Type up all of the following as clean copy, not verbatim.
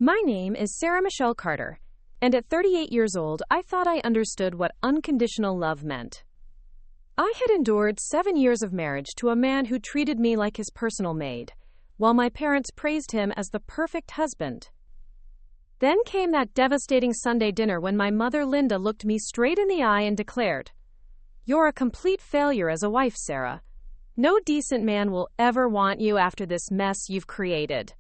My name is Sarah Michelle Carter, and at 38 years old, I thought I understood what unconditional love meant. I had endured 7 years of marriage to a man who treated me like his personal maid, while my parents praised him as the perfect husband. Then came that devastating Sunday dinner when my mother Linda looked me straight in the eye and declared, "You're a complete failure as a wife, Sarah. No decent man will ever want you after this mess you've created."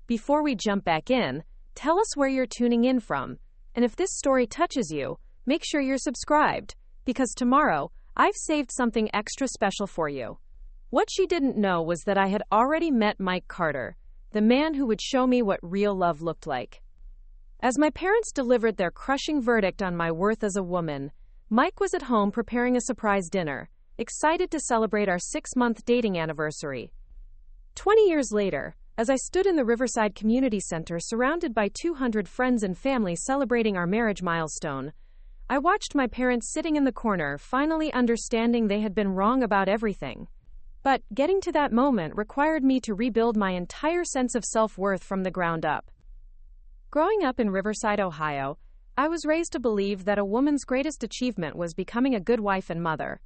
Before we jump back in, tell us where you're tuning in from, and if this story touches you, make sure you're subscribed, because tomorrow, I've saved something extra special for you. What she didn't know was that I had already met Mike Carter, the man who would show me what real love looked like. As my parents delivered their crushing verdict on my worth as a woman, Mike was at home preparing a surprise dinner, excited to celebrate our 6-month dating anniversary. 20 years later, as I stood in the Riverside Community Center surrounded by 200 friends and family celebrating our marriage milestone, I watched my parents sitting in the corner, finally understanding they had been wrong about everything. But getting to that moment required me to rebuild my entire sense of self-worth from the ground up. Growing up in Riverside, Ohio, I was raised to believe that a woman's greatest achievement was becoming a good wife and mother.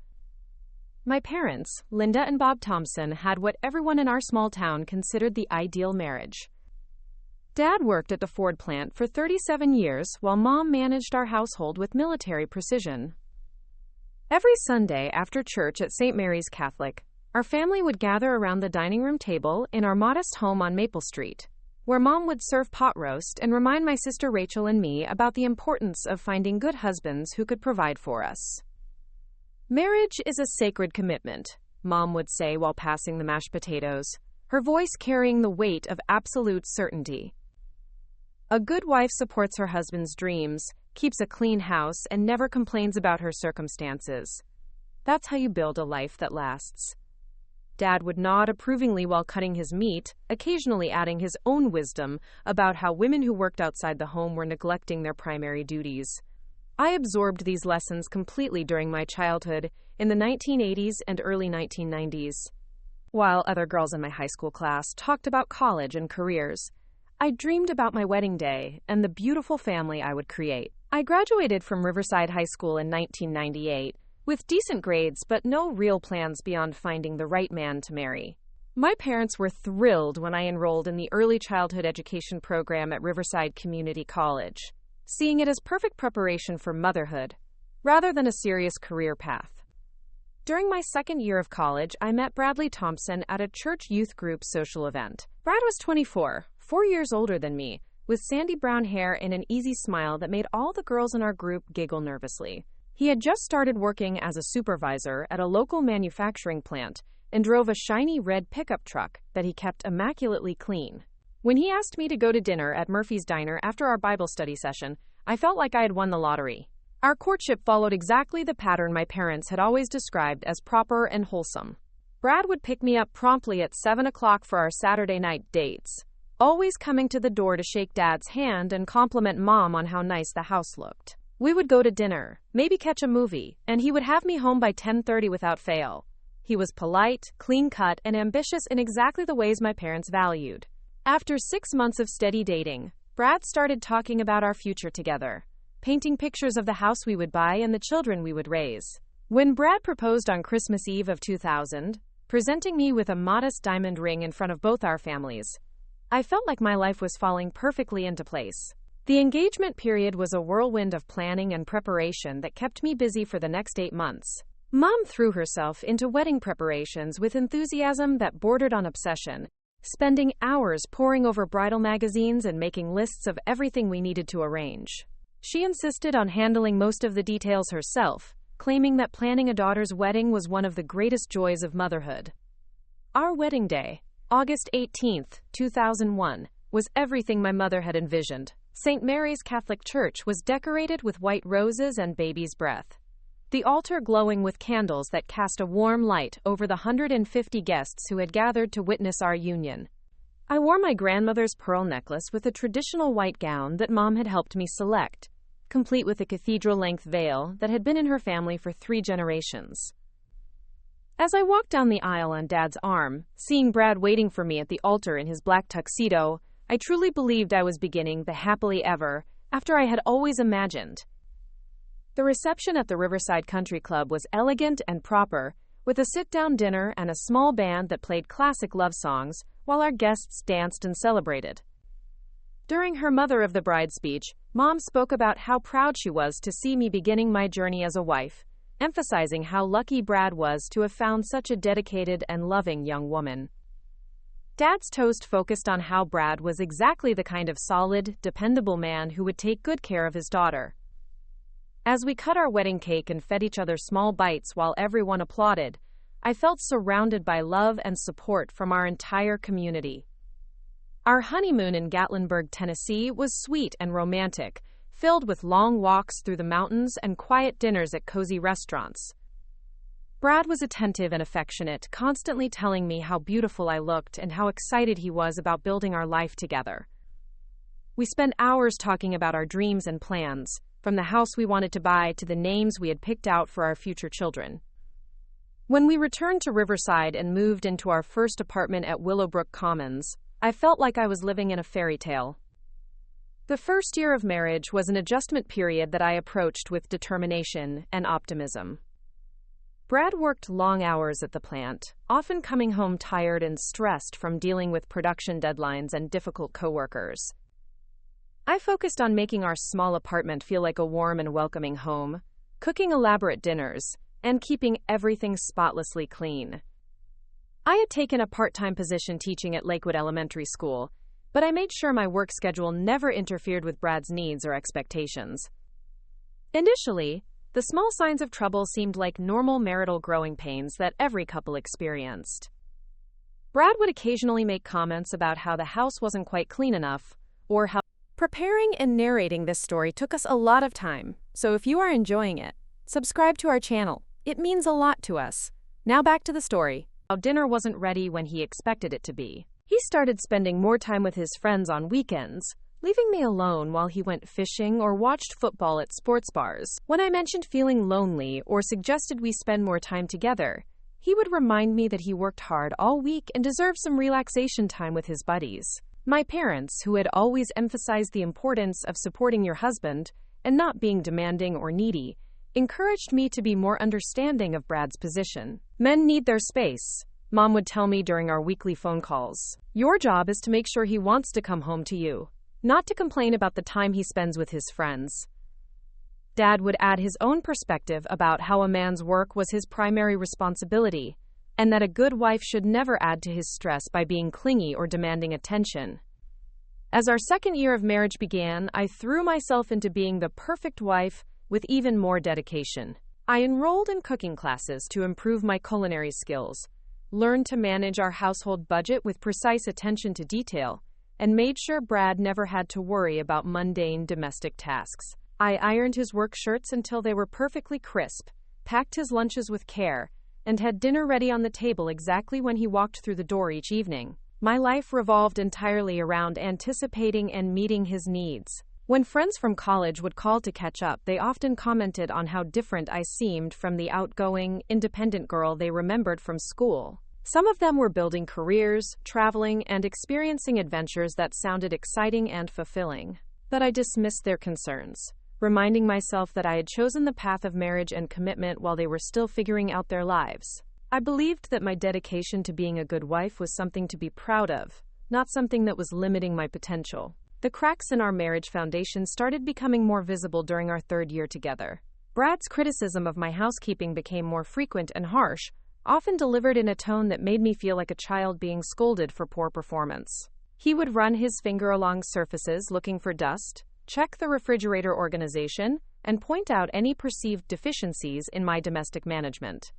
My parents, Linda and Bob Thompson, had what everyone in our small town considered the ideal marriage. Dad worked at the Ford plant for 37 years, while Mom managed our household with military precision. Every Sunday after church at St. Mary's Catholic, our family would gather around the dining room table in our modest home on Maple Street, where Mom would serve pot roast and remind my sister Rachel and me about the importance of finding good husbands who could provide for us. "Marriage is a sacred commitment," Mom would say while passing the mashed potatoes, her voice carrying the weight of absolute certainty. "A good wife supports her husband's dreams, keeps a clean house, and never complains about her circumstances. That's how you build a life that lasts." Dad would nod approvingly while cutting his meat, occasionally adding his own wisdom about how women who worked outside the home were neglecting their primary duties. I absorbed these lessons completely during my childhood in the 1980s and early 1990s. While other girls in my high school class talked about college and careers, I dreamed about my wedding day and the beautiful family I would create. I graduated from Riverside High School in 1998, with decent grades but no real plans beyond finding the right man to marry. My parents were thrilled when I enrolled in the early childhood education program at Riverside Community College, seeing it as perfect preparation for motherhood, rather than a serious career path. During my second year of college, I met Bradley Thompson at a church youth group social event. Brad was 24, 4 years older than me, with sandy brown hair and an easy smile that made all the girls in our group giggle nervously. He had just started working as a supervisor at a local manufacturing plant and drove a shiny red pickup truck that he kept immaculately clean. When he asked me to go to dinner at Murphy's Diner after our Bible study session, I felt like I had won the lottery. Our courtship followed exactly the pattern my parents had always described as proper and wholesome. Brad would pick me up promptly at 7 o'clock for our Saturday night dates, always coming to the door to shake Dad's hand and compliment Mom on how nice the house looked. We would go to dinner, maybe catch a movie, and he would have me home by 10:30 without fail. He was polite, clean-cut, and ambitious in exactly the ways my parents valued. After 6 months of steady dating, Brad started talking about our future together, painting pictures of the house we would buy and the children we would raise. When Brad proposed on Christmas Eve of 2000, presenting me with a modest diamond ring in front of both our families, I felt like my life was falling perfectly into place. The engagement period was a whirlwind of planning and preparation that kept me busy for the next 8 months. Mom threw herself into wedding preparations with enthusiasm that bordered on obsession, spending hours poring over bridal magazines and making lists of everything we needed to arrange. She insisted on handling most of the details herself, claiming that planning a daughter's wedding was one of the greatest joys of motherhood. Our wedding day, August 18, 2001, was everything my mother had envisioned. St. Mary's Catholic Church was decorated with white roses and baby's breath, the altar glowing with candles that cast a warm light over the 150 guests who had gathered to witness our union. I wore my grandmother's pearl necklace with a traditional white gown that Mom had helped me select, complete with a cathedral-length veil that had been in her family for 3 generations. As I walked down the aisle on Dad's arm, seeing Brad waiting for me at the altar in his black tuxedo, I truly believed I was beginning the happily ever after I had always imagined. The reception at the Riverside Country Club was elegant and proper, with a sit-down dinner and a small band that played classic love songs while our guests danced and celebrated. During her mother of the bride speech, Mom spoke about how proud she was to see me beginning my journey as a wife, emphasizing how lucky Brad was to have found such a dedicated and loving young woman. Dad's toast focused on how Brad was exactly the kind of solid, dependable man who would take good care of his daughter. As we cut our wedding cake and fed each other small bites while everyone applauded, I felt surrounded by love and support from our entire community. Our honeymoon in Gatlinburg, Tennessee was sweet and romantic, filled with long walks through the mountains and quiet dinners at cozy restaurants. Brad was attentive and affectionate, constantly telling me how beautiful I looked and how excited he was about building our life together. We spent hours talking about our dreams and plans, from the house we wanted to buy to the names we had picked out for our future children. When we returned to Riverside and moved into our first apartment at Willowbrook Commons, I felt like I was living in a fairy tale. The first year of marriage was an adjustment period that I approached with determination and optimism. Brad worked long hours at the plant, often coming home tired and stressed from dealing with production deadlines and difficult coworkers. I focused on making our small apartment feel like a warm and welcoming home, cooking elaborate dinners, and keeping everything spotlessly clean. I had taken a part-time position teaching at Lakewood Elementary School, but I made sure my work schedule never interfered with Brad's needs or expectations. Initially, the small signs of trouble seemed like normal marital growing pains that every couple experienced. Brad would occasionally make comments about how the house wasn't quite clean enough, or how preparing and narrating this story took us a lot of time, so if you are enjoying it, subscribe to our channel. It means a lot to us. Now back to the story. How dinner wasn't ready when he expected it to be. He started spending more time with his friends on weekends, leaving me alone while he went fishing or watched football at sports bars. When I mentioned feeling lonely or suggested we spend more time together, he would remind me that he worked hard all week and deserved some relaxation time with his buddies. My parents, who had always emphasized the importance of supporting your husband and not being demanding or needy, encouraged me to be more understanding of Brad's position. Men need their space, Mom would tell me during our weekly phone calls. Your job is to make sure he wants to come home to you, not to complain about the time he spends with his friends. Dad would add his own perspective about how a man's work was his primary responsibility, and that a good wife should never add to his stress by being clingy or demanding attention. As our second year of marriage began, I threw myself into being the perfect wife with even more dedication. I enrolled in cooking classes to improve my culinary skills, learned to manage our household budget with precise attention to detail, and made sure Brad never had to worry about mundane domestic tasks. I ironed his work shirts until they were perfectly crisp, packed his lunches with care, and had dinner ready on the table exactly when he walked through the door each evening. My life revolved entirely around anticipating and meeting his needs. When friends from college would call to catch up, they often commented on how different I seemed from the outgoing, independent girl they remembered from school. Some of them were building careers, traveling, and experiencing adventures that sounded exciting and fulfilling. But I dismissed their concerns, reminding myself that I had chosen the path of marriage and commitment while they were still figuring out their lives. I believed that my dedication to being a good wife was something to be proud of, not something that was limiting my potential. The cracks in our marriage foundation started becoming more visible during our third year together. Brad's criticism of my housekeeping became more frequent and harsh, often delivered in a tone that made me feel like a child being scolded for poor performance. He would run his finger along surfaces looking for dust, check the refrigerator organization, and point out any perceived deficiencies in my domestic management.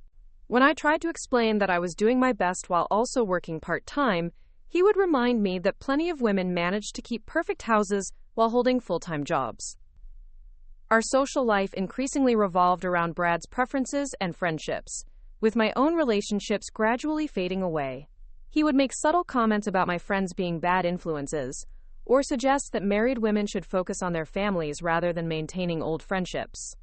When I tried to explain that I was doing my best while also working part-time, he would remind me that plenty of women managed to keep perfect houses while holding full-time jobs. Our social life increasingly revolved around Brad's preferences and friendships, with my own relationships gradually fading away. He would make subtle comments about my friends being bad influences, or suggest that married women should focus on their families rather than maintaining old friendships.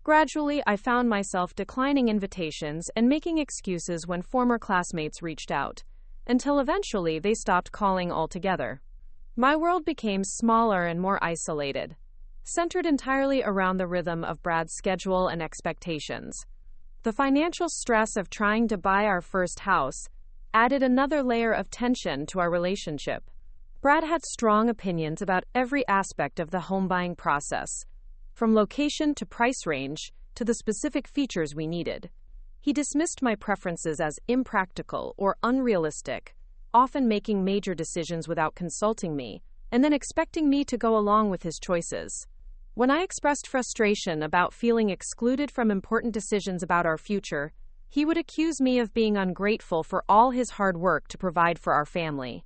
Gradually, I found myself declining invitations and making excuses when former classmates reached out, until eventually they stopped calling altogether. My world became smaller and more isolated, centered entirely around the rhythm of Brad's schedule and expectations. The financial stress of trying to buy our first house added another layer of tension to our relationship. Brad had strong opinions about every aspect of the home buying process, from location to price range to the specific features we needed. He dismissed my preferences as impractical or unrealistic, often making major decisions without consulting me, and then expecting me to go along with his choices. When I expressed frustration about feeling excluded from important decisions about our future, he would accuse me of being ungrateful for all his hard work to provide for our family.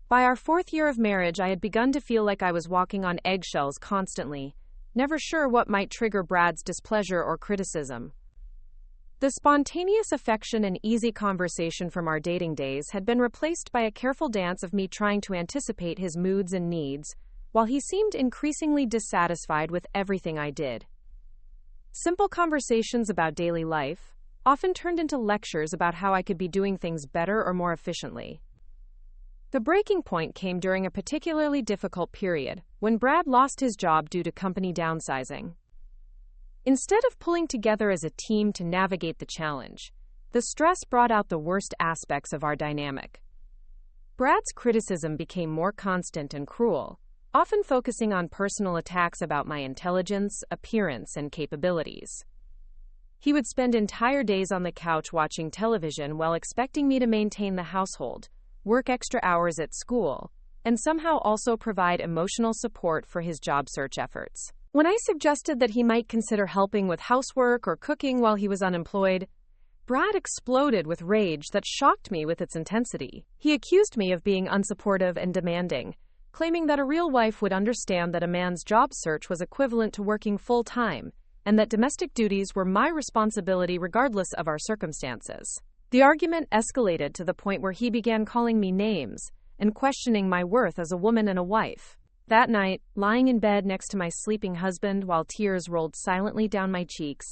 By our 4th year of marriage, I had begun to feel like I was walking on eggshells constantly, never sure what might trigger Brad's displeasure or criticism. The spontaneous affection and easy conversation from our dating days had been replaced by a careful dance of me trying to anticipate his moods and needs, while he seemed increasingly dissatisfied with everything I did. Simple conversations about daily life often turned into lectures about how I could be doing things better or more efficiently. The breaking point came during a particularly difficult period, when Brad lost his job due to company downsizing. Instead of pulling together as a team to navigate the challenge, the stress brought out the worst aspects of our dynamic. Brad's criticism became more constant and cruel, often focusing on personal attacks about my intelligence, appearance, and capabilities. He would spend entire days on the couch watching television while expecting me to maintain the household, work extra hours at school, and somehow also provide emotional support for his job search efforts. When I suggested that he might consider helping with housework or cooking while he was unemployed, Brad exploded with rage that shocked me with its intensity. He accused me of being unsupportive and demanding, claiming that a real wife would understand that a man's job search was equivalent to working full-time, and that domestic duties were my responsibility regardless of our circumstances. The argument escalated to the point where he began calling me names and questioning my worth as a woman and a wife. That night, lying in bed next to my sleeping husband while tears rolled silently down my cheeks,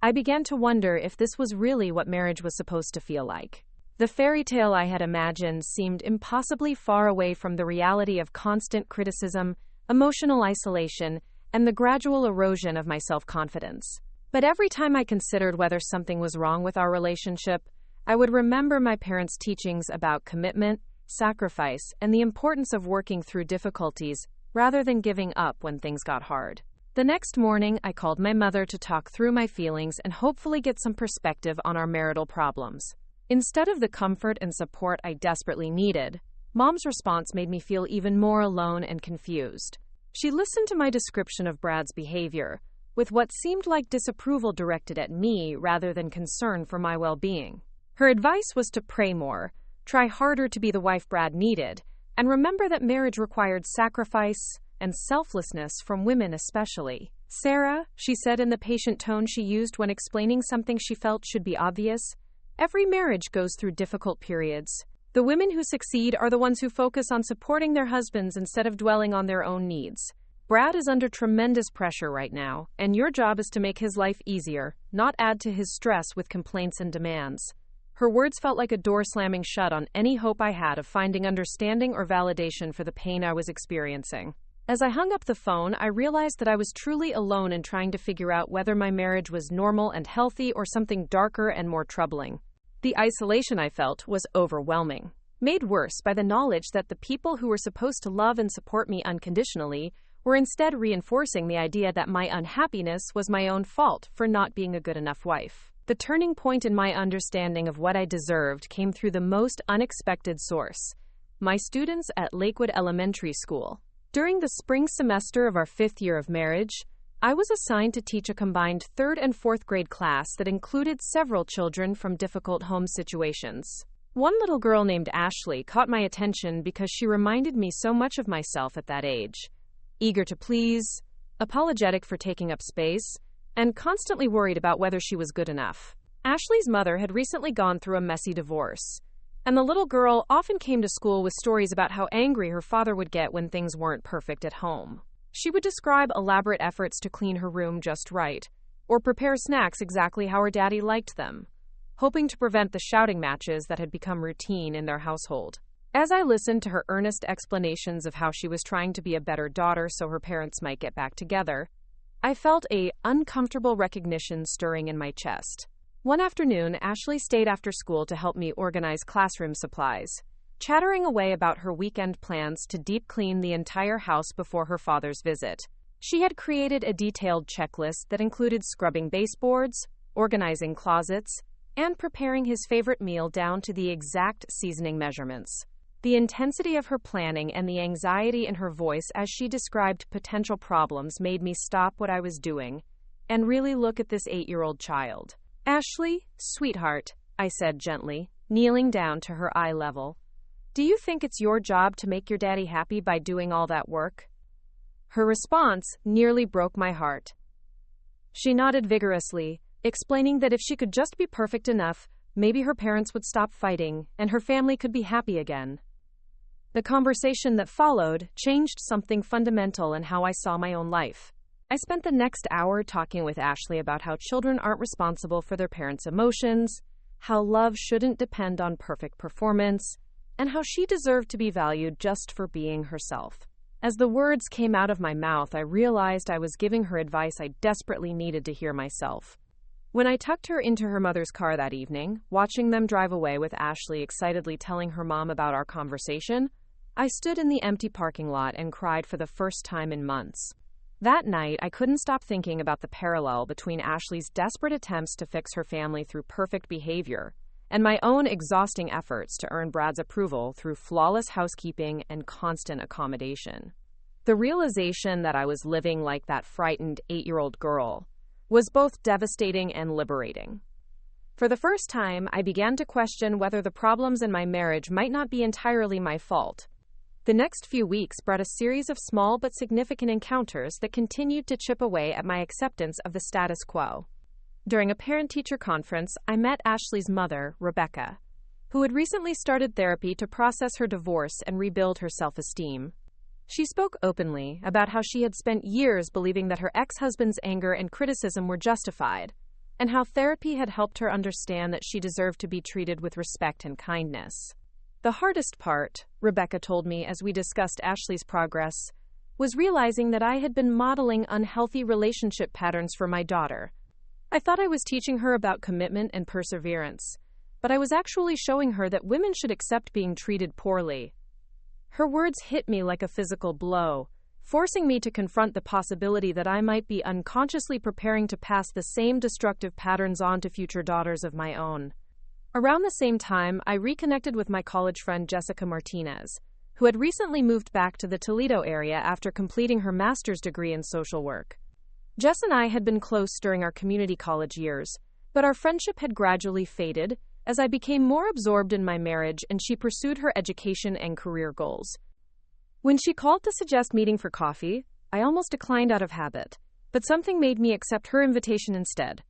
I began to wonder if this was really what marriage was supposed to feel like. The fairy tale I had imagined seemed impossibly far away from the reality of constant criticism, emotional isolation, and the gradual erosion of my self-confidence. But every time I considered whether something was wrong with our relationship, I would remember my parents' teachings about commitment, sacrifice, and the importance of working through difficulties rather than giving up when things got hard. The next morning, I called my mother to talk through my feelings and hopefully get some perspective on our marital problems. Instead of the comfort and support I desperately needed, Mom's response made me feel even more alone and confused. She listened to my description of Brad's behavior, with what seemed like disapproval directed at me rather than concern for my well-being. Her advice was to pray more, try harder to be the wife Brad needed, and remember that marriage required sacrifice and selflessness from women especially. "Sarah," she said in the patient tone she used when explaining something she felt should be obvious, "every marriage goes through difficult periods. The women who succeed are the ones who focus on supporting their husbands instead of dwelling on their own needs. Brad is under tremendous pressure right now, and your job is to make his life easier, not add to his stress with complaints and demands." Her words felt like a door slamming shut on any hope I had of finding understanding or validation for the pain I was experiencing. As I hung up the phone, I realized that I was truly alone in trying to figure out whether my marriage was normal and healthy or something darker and more troubling. The isolation I felt was overwhelming, made worse by the knowledge that the people who were supposed to love and support me unconditionally were instead reinforcing the idea that my unhappiness was my own fault for not being a good enough wife. The turning point in my understanding of what I deserved came through the most unexpected source: my students at Lakewood Elementary School. During the spring semester of our 5th year of marriage, I was assigned to teach a combined 3rd and 4th grade class that included several children from difficult home situations. One little girl named Ashley caught my attention because she reminded me so much of myself at that age: eager to please, apologetic for taking up space, and constantly worried about whether she was good enough. Ashley's mother had recently gone through a messy divorce, and the little girl often came to school with stories about how angry her father would get when things weren't perfect at home. She would describe elaborate efforts to clean her room just right, or prepare snacks exactly how her daddy liked them, hoping to prevent the shouting matches that had become routine in their household. As I listened to her earnest explanations of how she was trying to be a better daughter so her parents might get back together, I felt a uncomfortable recognition stirring in my chest. One afternoon, Ashley stayed after school to help me organize classroom supplies, chattering away about her weekend plans to deep clean the entire house before her father's visit. She had created a detailed checklist that included scrubbing baseboards, organizing closets, and preparing his favorite meal down to the exact seasoning measurements. The intensity of her planning and the anxiety in her voice as she described potential problems made me stop what I was doing and really look at this 8-year-old child. "Ashley, sweetheart," I said gently, kneeling down to her eye level, "do you think it's your job to make your daddy happy by doing all that work?" Her response nearly broke my heart. She nodded vigorously, explaining that if she could just be perfect enough, maybe her parents would stop fighting and her family could be happy again. The conversation that followed changed something fundamental in how I saw my own life. I spent the next hour talking with Ashley about how children aren't responsible for their parents' emotions, how love shouldn't depend on perfect performance, and how she deserved to be valued just for being herself. As the words came out of my mouth, I realized I was giving her advice I desperately needed to hear myself. When I tucked her into her mother's car that evening, watching them drive away with Ashley excitedly telling her mom about our conversation, I stood in the empty parking lot and cried for the first time in months. That night, I couldn't stop thinking about the parallel between Ashley's desperate attempts to fix her family through perfect behavior and my own exhausting efforts to earn Brad's approval through flawless housekeeping and constant accommodation. The realization that I was living like that frightened 8-year-old girl was both devastating and liberating. For the first time, I began to question whether the problems in my marriage might not be entirely my fault. The next few weeks brought a series of small but significant encounters that continued to chip away at my acceptance of the status quo. During a parent-teacher conference, I met Ashley's mother, Rebecca, who had recently started therapy to process her divorce and rebuild her self-esteem. She spoke openly about how she had spent years believing that her ex-husband's anger and criticism were justified, and how therapy had helped her understand that she deserved to be treated with respect and kindness. The hardest part, Rebecca told me as we discussed Ashley's progress, was realizing that I had been modeling unhealthy relationship patterns for my daughter. I thought I was teaching her about commitment and perseverance, but I was actually showing her that women should accept being treated poorly. Her words hit me like a physical blow, forcing me to confront the possibility that I might be unconsciously preparing to pass the same destructive patterns on to future daughters of my own. Around the same time, I reconnected with my college friend Jessica Martinez, who had recently moved back to the Toledo area after completing her master's degree in social work. Jess and I had been close during our community college years, but our friendship had gradually faded as I became more absorbed in my marriage and she pursued her education and career goals. When she called to suggest meeting for coffee, I almost declined out of habit, but something made me accept her invitation instead.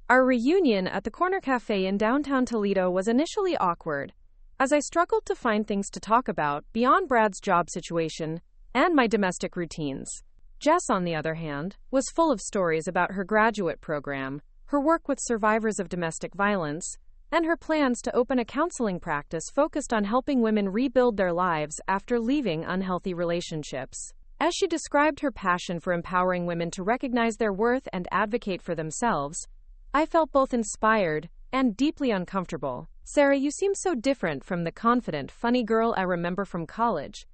Our reunion at the Corner Cafe in downtown Toledo was initially awkward, as I struggled to find things to talk about beyond Brad's job situation and my domestic routines. Jess, on the other hand, was full of stories about her graduate program, her work with survivors of domestic violence, and her plans to open a counseling practice focused on helping women rebuild their lives after leaving unhealthy relationships. As she described her passion for empowering women to recognize their worth and advocate for themselves, I felt both inspired and deeply uncomfortable. "Sarah, you seem so different from the confident, funny girl I remember from college,"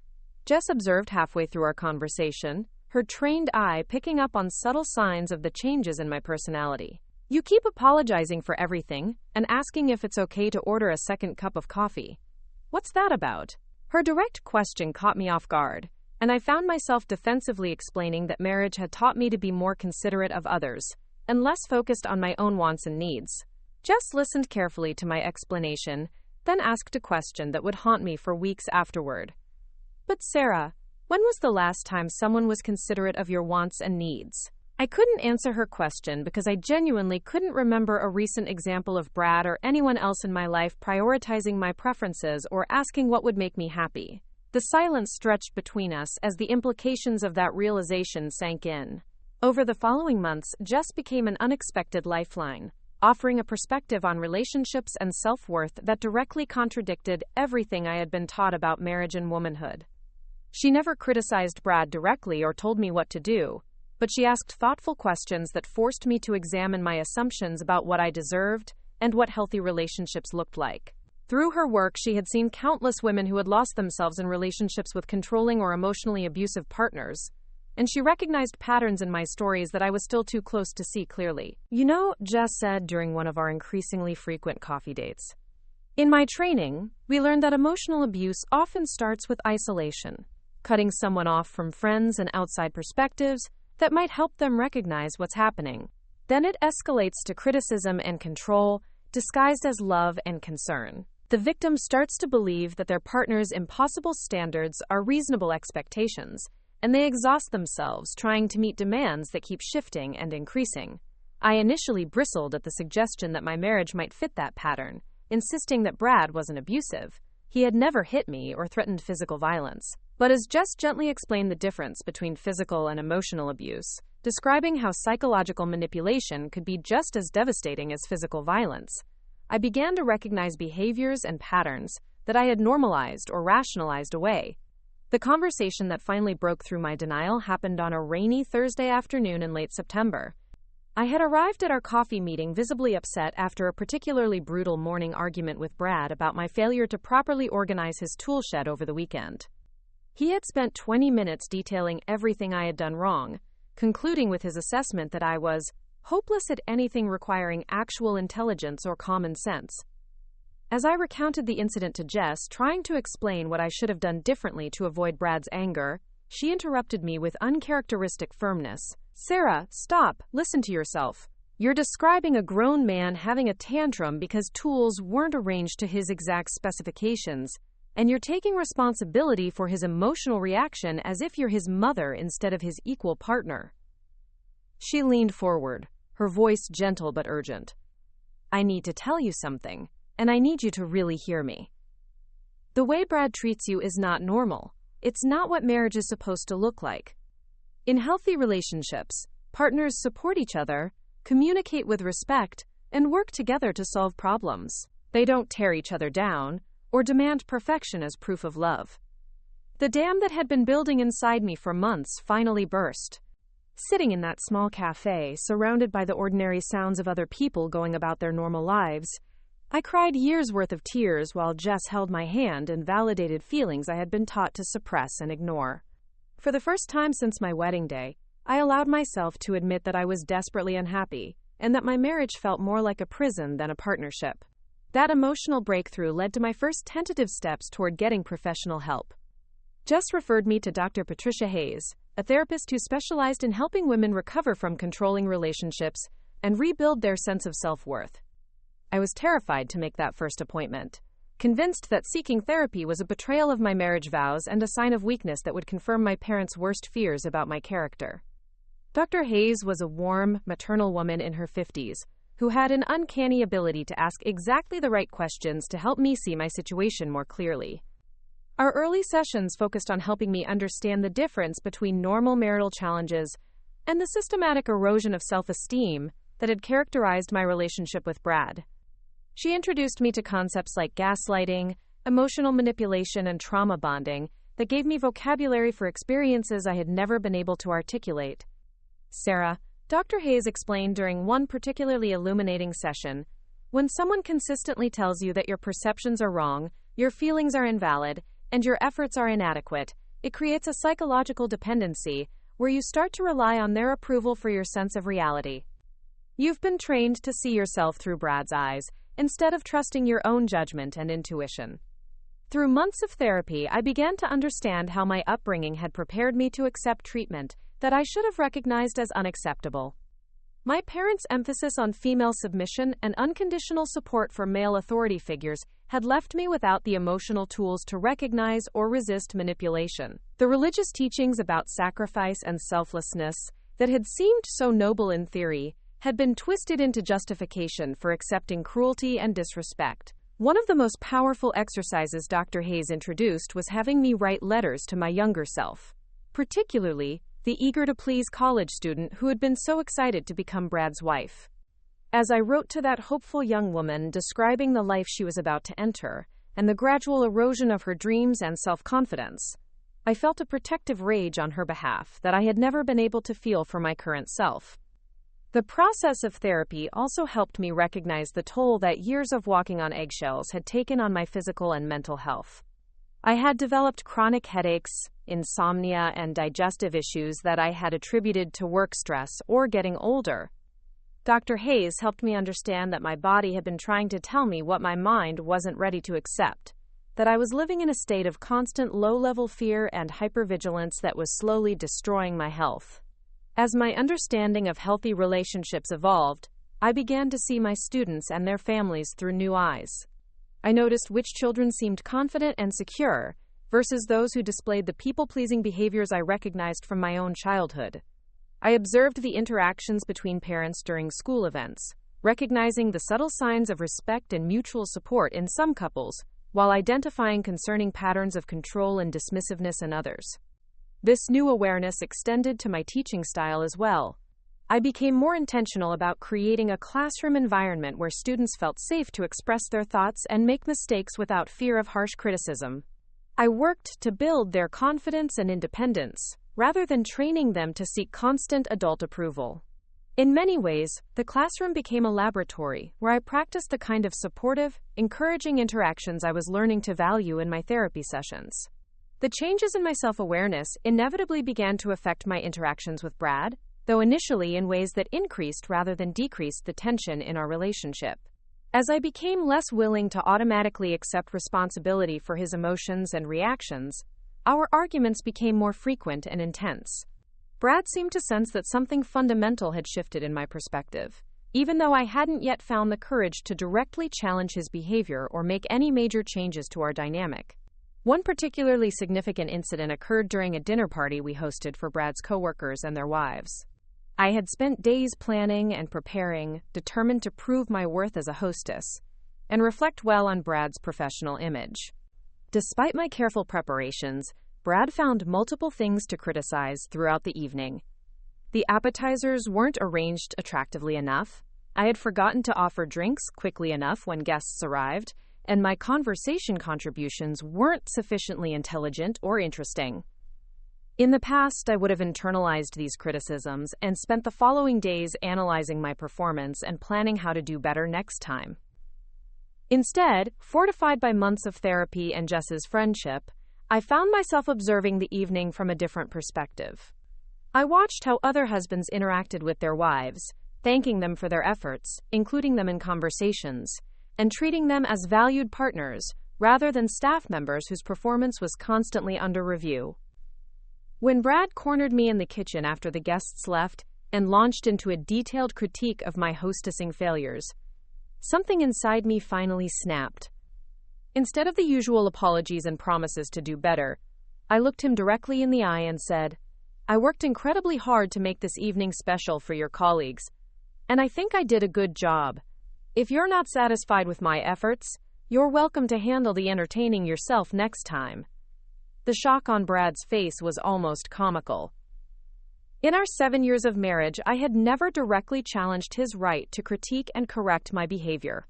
Jess observed halfway through our conversation, her trained eye picking up on subtle signs of the changes in my personality. "You keep apologizing for everything and asking if it's okay to order a second cup of coffee. What's that about?" Her direct question caught me off guard, and I found myself defensively explaining that marriage had taught me to be more considerate of others and less focused on my own wants and needs. Jess listened carefully to my explanation, then asked a question that would haunt me for weeks afterward. "But Sarah, when was the last time someone was considerate of your wants and needs?" I couldn't answer her question because I genuinely couldn't remember a recent example of Brad or anyone else in my life prioritizing my preferences or asking what would make me happy. The silence stretched between us as the implications of that realization sank in. Over the following months, Jess became an unexpected lifeline, offering a perspective on relationships and self-worth that directly contradicted everything I had been taught about marriage and womanhood. She never criticized Brad directly or told me what to do, but she asked thoughtful questions that forced me to examine my assumptions about what I deserved and what healthy relationships looked like. Through her work, she had seen countless women who had lost themselves in relationships with controlling or emotionally abusive partners, and she recognized patterns in my stories that I was still too close to see clearly. "You know," Jess said during one of our increasingly frequent coffee dates, "in my training, we learned that emotional abuse often starts with isolation, cutting someone off from friends and outside perspectives that might help them recognize what's happening. Then it escalates to criticism and control, disguised as love and concern. The victim starts to believe that their partner's impossible standards are reasonable expectations, and they exhaust themselves trying to meet demands that keep shifting and increasing. I initially bristled at the suggestion that my marriage might fit that pattern, insisting that Brad wasn't abusive. He had never hit me or threatened physical violence. But as Jess gently explained the difference between physical and emotional abuse, describing how psychological manipulation could be just as devastating as physical violence, I began to recognize behaviors and patterns that I had normalized or rationalized away. The conversation that finally broke through my denial happened on a rainy Thursday afternoon in late September. I had arrived at our coffee meeting visibly upset after a particularly brutal morning argument with Brad about my failure to properly organize his tool shed over the weekend. He had spent 20 minutes detailing everything I had done wrong, concluding with his assessment that I was hopeless at anything requiring actual intelligence or common sense. As I recounted the incident to Jess, trying to explain what I should have done differently to avoid Brad's anger, she interrupted me with uncharacteristic firmness. "Sarah, stop. Listen to yourself. You're describing a grown man having a tantrum because tools weren't arranged to his exact specifications, and you're taking responsibility for his emotional reaction as if you're his mother instead of his equal partner." She leaned forward, her voice gentle but urgent. "I need to tell you something, and I need you to really hear me. The way Brad treats you is not normal. It's not what marriage is supposed to look like. In healthy relationships, partners support each other, communicate with respect, and work together to solve problems. They don't tear each other down or demand perfection as proof of love." The dam that had been building inside me for months finally burst. Sitting in that small cafe, surrounded by the ordinary sounds of other people going about their normal lives, I cried years' worth of tears while Jess held my hand and validated feelings I had been taught to suppress and ignore. For the first time since my wedding day, I allowed myself to admit that I was desperately unhappy and that my marriage felt more like a prison than a partnership. That emotional breakthrough led to my first tentative steps toward getting professional help. Jess referred me to Dr. Patricia Hayes, a therapist who specialized in helping women recover from controlling relationships and rebuild their sense of self-worth. I was terrified to make that first appointment, convinced that seeking therapy was a betrayal of my marriage vows and a sign of weakness that would confirm my parents' worst fears about my character. Dr. Hayes was a warm, maternal woman in her 50s who had an uncanny ability to ask exactly the right questions to help me see my situation more clearly. Our early sessions focused on helping me understand the difference between normal marital challenges and the systematic erosion of self-esteem that had characterized my relationship with Brad. She introduced me to concepts like gaslighting, emotional manipulation, and trauma bonding that gave me vocabulary for experiences I had never been able to articulate. "Sarah," Dr. Hayes explained during one particularly illuminating session, "when someone consistently tells you that your perceptions are wrong, your feelings are invalid, and your efforts are inadequate, it creates a psychological dependency where you start to rely on their approval for your sense of reality. You've been trained to see yourself through Brad's eyes, instead of trusting your own judgment and intuition." Through months of therapy, I began to understand how my upbringing had prepared me to accept treatment that I should have recognized as unacceptable. My parents' emphasis on female submission and unconditional support for male authority figures had left me without the emotional tools to recognize or resist manipulation. The religious teachings about sacrifice and selflessness that had seemed so noble in theory had been twisted into justification for accepting cruelty and disrespect. One of the most powerful exercises Dr. Hayes introduced was having me write letters to my younger self, particularly the eager-to-please college student who had been so excited to become Brad's wife. As I wrote to that hopeful young woman describing the life she was about to enter, and the gradual erosion of her dreams and self-confidence, I felt a protective rage on her behalf that I had never been able to feel for my current self. The process of therapy also helped me recognize the toll that years of walking on eggshells had taken on my physical and mental health. I had developed chronic headaches, insomnia, and digestive issues that I had attributed to work stress or getting older. Dr. Hayes helped me understand that my body had been trying to tell me what my mind wasn't ready to accept, that I was living in a state of constant low-level fear and hypervigilance that was slowly destroying my health. As my understanding of healthy relationships evolved, I began to see my students and their families through new eyes. I noticed which children seemed confident and secure versus those who displayed the people-pleasing behaviors I recognized from my own childhood. I observed the interactions between parents during school events, recognizing the subtle signs of respect and mutual support in some couples, while identifying concerning patterns of control and dismissiveness in others. This new awareness extended to my teaching style as well. I became more intentional about creating a classroom environment where students felt safe to express their thoughts and make mistakes without fear of harsh criticism. I worked to build their confidence and independence, rather than training them to seek constant adult approval. In many ways, the classroom became a laboratory where I practiced the kind of supportive, encouraging interactions I was learning to value in my therapy sessions. The changes in my self-awareness inevitably began to affect my interactions with Brad, though initially in ways that increased rather than decreased the tension in our relationship. As I became less willing to automatically accept responsibility for his emotions and reactions, our arguments became more frequent and intense. Brad seemed to sense that something fundamental had shifted in my perspective, even though I hadn't yet found the courage to directly challenge his behavior or make any major changes to our dynamic. One particularly significant incident occurred during a dinner party we hosted for Brad's coworkers and their wives. I had spent days planning and preparing, determined to prove my worth as a hostess, and reflect well on Brad's professional image. Despite my careful preparations, Brad found multiple things to criticize throughout the evening. The appetizers weren't arranged attractively enough, I had forgotten to offer drinks quickly enough when guests arrived, and my conversation contributions weren't sufficiently intelligent or interesting. In the past, I would have internalized these criticisms and spent the following days analyzing my performance and planning how to do better next time. Instead, fortified by months of therapy and Jess's friendship, I found myself observing the evening from a different perspective. I watched how other husbands interacted with their wives, thanking them for their efforts, including them in conversations, and treating them as valued partners rather than staff members whose performance was constantly under review. When Brad cornered me in the kitchen after the guests left and launched into a detailed critique of my hostessing failures, something inside me finally snapped. Instead of the usual apologies and promises to do better, I looked him directly in the eye and said, "I worked incredibly hard to make this evening special for your colleagues, and I think I did a good job. If you're not satisfied with my efforts, you're welcome to handle the entertaining yourself next time." The shock on Brad's face was almost comical. In our 7 years of marriage, I had never directly challenged his right to critique and correct my behavior.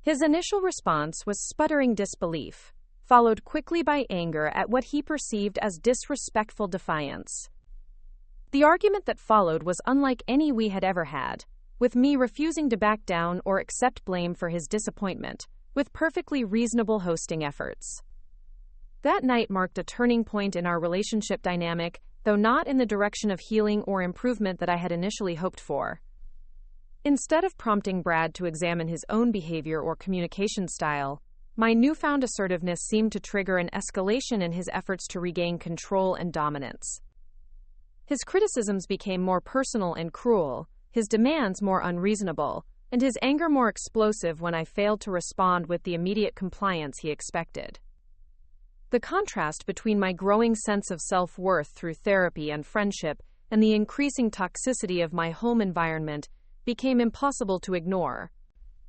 His initial response was sputtering disbelief, followed quickly by anger at what he perceived as disrespectful defiance. The argument that followed was unlike any we had ever had, with me refusing to back down or accept blame for his disappointment, with perfectly reasonable hosting efforts. That night marked a turning point in our relationship dynamic, though not in the direction of healing or improvement that I had initially hoped for. Instead of prompting Brad to examine his own behavior or communication style, my newfound assertiveness seemed to trigger an escalation in his efforts to regain control and dominance. His criticisms became more personal and cruel, his demands more unreasonable, and his anger more explosive when I failed to respond with the immediate compliance he expected. The contrast between my growing sense of self-worth through therapy and friendship and the increasing toxicity of my home environment became impossible to ignore.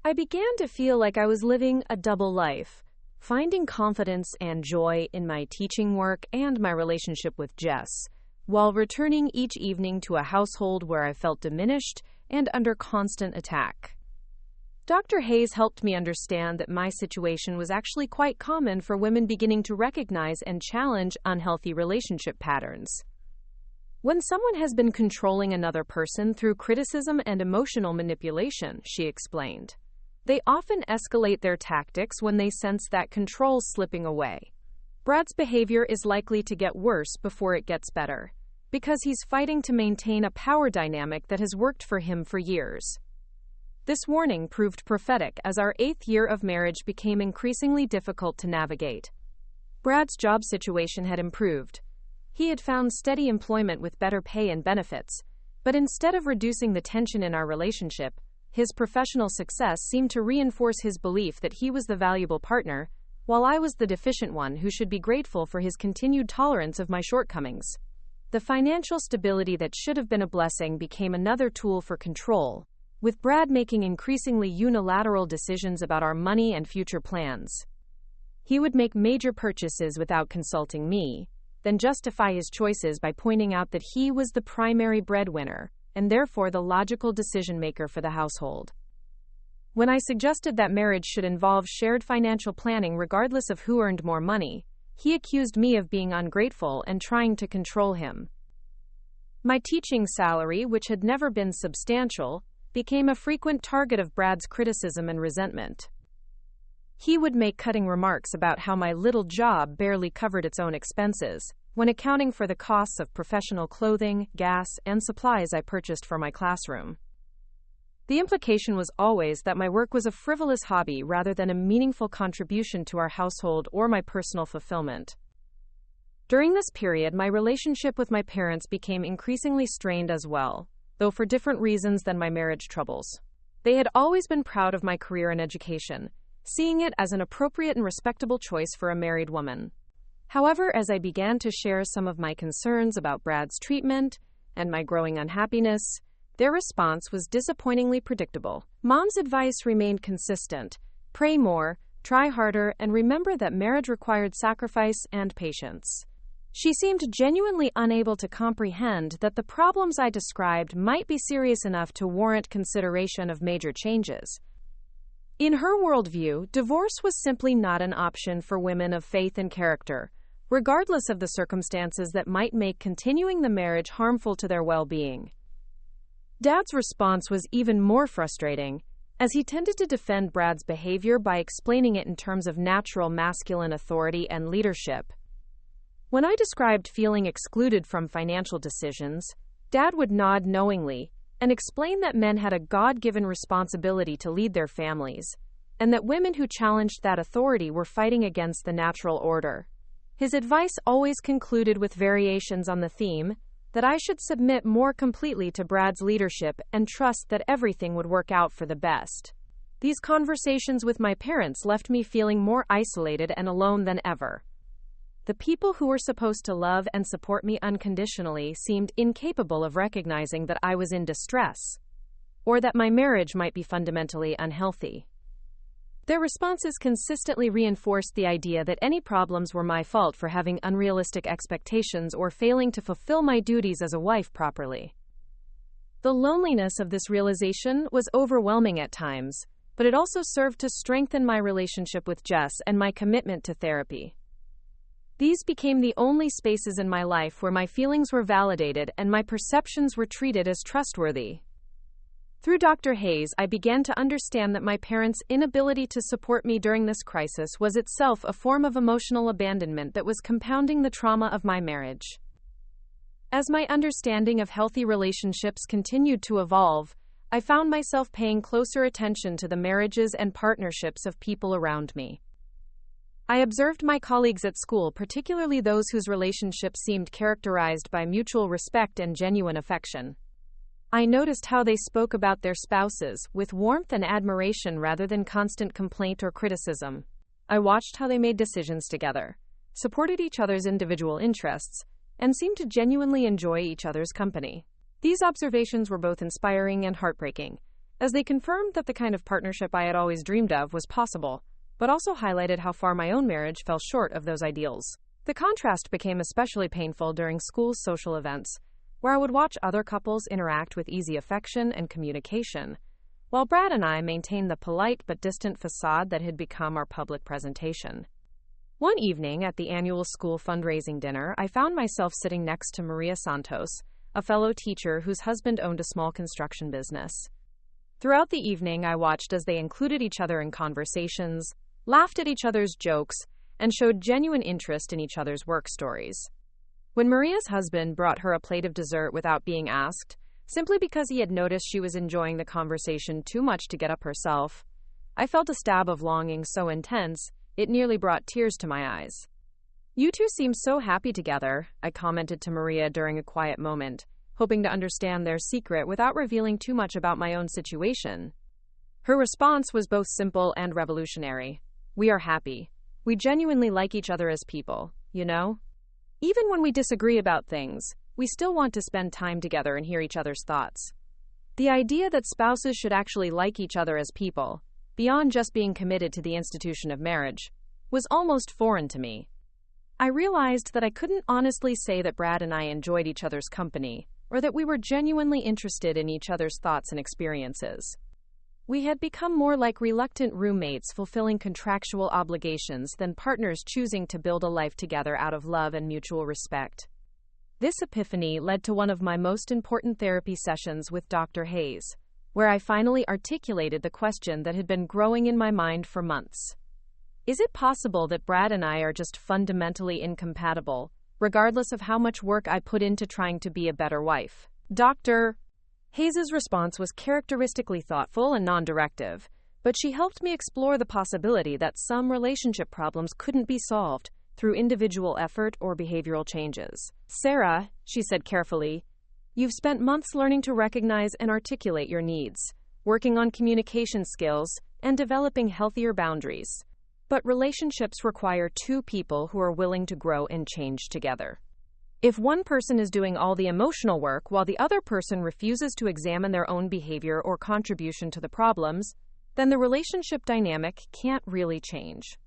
I began to feel like I was living a double life, finding confidence and joy in my teaching work and my relationship with Jess, while returning each evening to a household where I felt diminished and under constant attack. Dr. Hayes helped me understand that my situation was actually quite common for women beginning to recognize and challenge unhealthy relationship patterns. When someone has been controlling another person through criticism and emotional manipulation, she explained, they often escalate their tactics when they sense that control slipping away. Brad's behavior is likely to get worse before it gets better, because he's fighting to maintain a power dynamic that has worked for him for years. This warning proved prophetic as our 8th year of marriage became increasingly difficult to navigate. Brad's job situation had improved. He had found steady employment with better pay and benefits, but instead of reducing the tension in our relationship, his professional success seemed to reinforce his belief that he was the valuable partner, while I was the deficient one who should be grateful for his continued tolerance of my shortcomings. The financial stability that should have been a blessing became another tool for control, with Brad making increasingly unilateral decisions about our money and future plans. He would make major purchases without consulting me, then justify his choices by pointing out that he was the primary breadwinner, and therefore the logical decision-maker for the household. When I suggested that marriage should involve shared financial planning regardless of who earned more money, he accused me of being ungrateful and trying to control him. My teaching salary, which had never been substantial, became a frequent target of Brad's criticism and resentment. He would make cutting remarks about how my little job barely covered its own expenses, when accounting for the costs of professional clothing, gas, and supplies I purchased for my classroom. The implication was always that my work was a frivolous hobby rather than a meaningful contribution to our household or my personal fulfillment. During this period, my relationship with my parents became increasingly strained as well, though for different reasons than my marriage troubles. They had always been proud of my career and education, seeing it as an appropriate and respectable choice for a married woman. However, as I began to share some of my concerns about Brad's treatment and my growing unhappiness, their response was disappointingly predictable. Mom's advice remained consistent: pray more, try harder, and remember that marriage required sacrifice and patience. She seemed genuinely unable to comprehend that the problems I described might be serious enough to warrant consideration of major changes. In her worldview, divorce was simply not an option for women of faith and character, regardless of the circumstances that might make continuing the marriage harmful to their well-being. Dad's response was even more frustrating, as he tended to defend Brad's behavior by explaining it in terms of natural masculine authority and leadership. When I described feeling excluded from financial decisions, Dad would nod knowingly and explain that men had a God-given responsibility to lead their families, and that women who challenged that authority were fighting against the natural order. His advice always concluded with variations on the theme that I should submit more completely to Brad's leadership and trust that everything would work out for the best. These conversations with my parents left me feeling more isolated and alone than ever. The people who were supposed to love and support me unconditionally seemed incapable of recognizing that I was in distress, or that my marriage might be fundamentally unhealthy. Their responses consistently reinforced the idea that any problems were my fault for having unrealistic expectations or failing to fulfill my duties as a wife properly. The loneliness of this realization was overwhelming at times, but it also served to strengthen my relationship with Jess and my commitment to therapy. These became the only spaces in my life where my feelings were validated and my perceptions were treated as trustworthy. Through Dr. Hayes, I began to understand that my parents' inability to support me during this crisis was itself a form of emotional abandonment that was compounding the trauma of my marriage. As my understanding of healthy relationships continued to evolve, I found myself paying closer attention to the marriages and partnerships of people around me. I observed my colleagues at school, particularly those whose relationships seemed characterized by mutual respect and genuine affection. I noticed how they spoke about their spouses, with warmth and admiration rather than constant complaint or criticism. I watched how they made decisions together, supported each other's individual interests, and seemed to genuinely enjoy each other's company. These observations were both inspiring and heartbreaking, as they confirmed that the kind of partnership I had always dreamed of was possible, but also highlighted how far my own marriage fell short of those ideals. The contrast became especially painful during school's social events, where I would watch other couples interact with easy affection and communication, while Brad and I maintained the polite but distant facade that had become our public presentation. One evening at the annual school fundraising dinner, I found myself sitting next to Maria Santos, a fellow teacher whose husband owned a small construction business. Throughout the evening, I watched as they included each other in conversations, laughed at each other's jokes, and showed genuine interest in each other's work stories. When Maria's husband brought her a plate of dessert without being asked, simply because he had noticed she was enjoying the conversation too much to get up herself, I felt a stab of longing so intense, it nearly brought tears to my eyes. "You two seem so happy together," I commented to Maria during a quiet moment, hoping to understand their secret without revealing too much about my own situation. Her response was both simple and revolutionary. "We are happy. We genuinely like each other as people, you know? Even when we disagree about things, we still want to spend time together and hear each other's thoughts." The idea that spouses should actually like each other as people, beyond just being committed to the institution of marriage, was almost foreign to me. I realized that I couldn't honestly say that Brad and I enjoyed each other's company, or that we were genuinely interested in each other's thoughts and experiences. We had become more like reluctant roommates fulfilling contractual obligations than partners choosing to build a life together out of love and mutual respect. This epiphany led to one of my most important therapy sessions with Dr. Hayes, where I finally articulated the question that had been growing in my mind for months. Is it possible that Brad and I are just fundamentally incompatible, regardless of how much work I put into trying to be a better wife? Dr. Hayes' response was characteristically thoughtful and non-directive, but she helped me explore the possibility that some relationship problems couldn't be solved through individual effort or behavioral changes. "Sarah," she said carefully, "you've spent months learning to recognize and articulate your needs, working on communication skills, and developing healthier boundaries. But relationships require two people who are willing to grow and change together. If one person is doing all the emotional work while the other person refuses to examine their own behavior or contribution to the problems, then the relationship dynamic can't really change."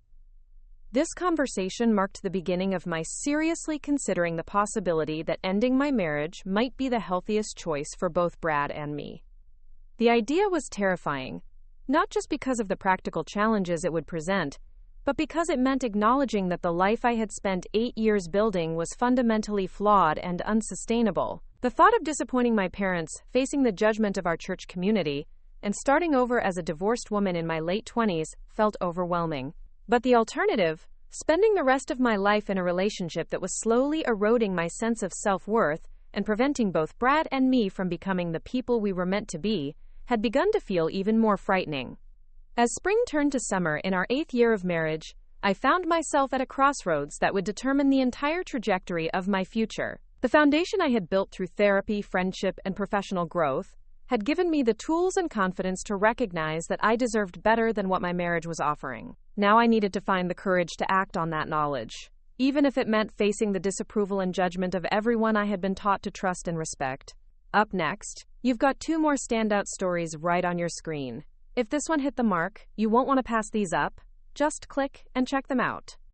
This conversation marked the beginning of my seriously considering the possibility that ending my marriage might be the healthiest choice for both Brad and me. The idea was terrifying, not just because of the practical challenges it would present, but because it meant acknowledging that the life I had spent 8 years building was fundamentally flawed and unsustainable. The thought of disappointing my parents, facing the judgment of our church community, and starting over as a divorced woman in my late 20s felt overwhelming. But the alternative, spending the rest of my life in a relationship that was slowly eroding my sense of self-worth and preventing both Brad and me from becoming the people we were meant to be, had begun to feel even more frightening. As spring turned to summer in our 8th year of marriage, I found myself at a crossroads that would determine the entire trajectory of my future. The foundation I had built through therapy, friendship, and professional growth had given me the tools and confidence to recognize that I deserved better than what my marriage was offering. Now I needed to find the courage to act on that knowledge, even if it meant facing the disapproval and judgment of everyone I had been taught to trust and respect. Up next, you've got 2 more standout stories right on your screen. If this one hit the mark, you won't want to pass these up. Just click and check them out.